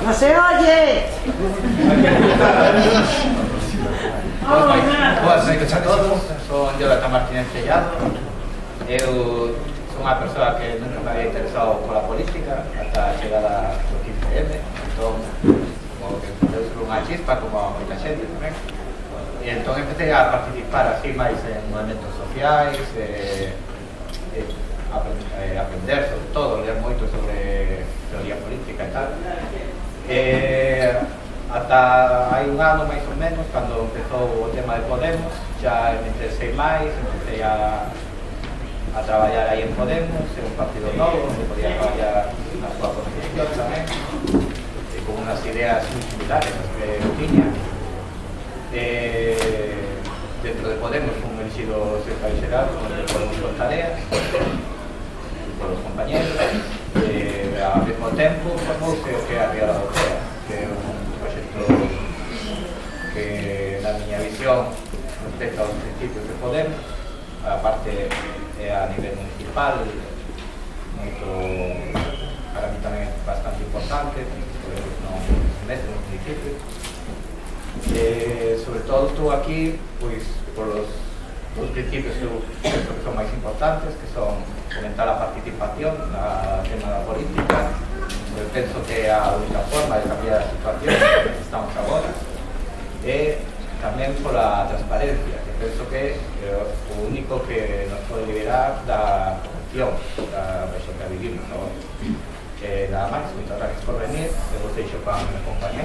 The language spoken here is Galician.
¡No se oye! Boas noites a todos, son Jonathan Martínez Tellado. Eu son unha persoa que nunca me había interesado pola política ata a chegada do 15M. Entón, como que eu sou unha chispa, como a moita xente tamén. E entón empecé a participar así máis en movimentos sociais, aprender sobre todo, ler moito sobre teoría política e tal. Ata hai un ano máis ou menos, cando empezou o tema de Podemos, xa me interesei máis, empecé a traballar aí en Podemos, en un partido novo, onde podía traballar na súa constitución tamén, con unhas ideas moi similares as que eu tiña. Dentro de Podemos fui elegido secretario xeral, onde Podemos con tareas, por os compañeros. Ao mesmo tempo, formouse o que é a Ría da Docea, que é un proxecto que, na miña visión, respecto aos principios de Podemos, a parte a nivel municipal, moito, para mí tamén é bastante importante, Podemos non se mete nos municipios. Sobre todo estou aquí, pois, por os principios que eu penso que son máis importantes, que son fomentar a participación na tema da política. Eu penso que é a única forma de cambiar a situación que estamos agora, e tamén pola transparencia, que penso que é o único que nos pode liberar da corrupción da región que vivimos agora. Nada máis, moitas gracias por venir, e vos deixo para a compañía.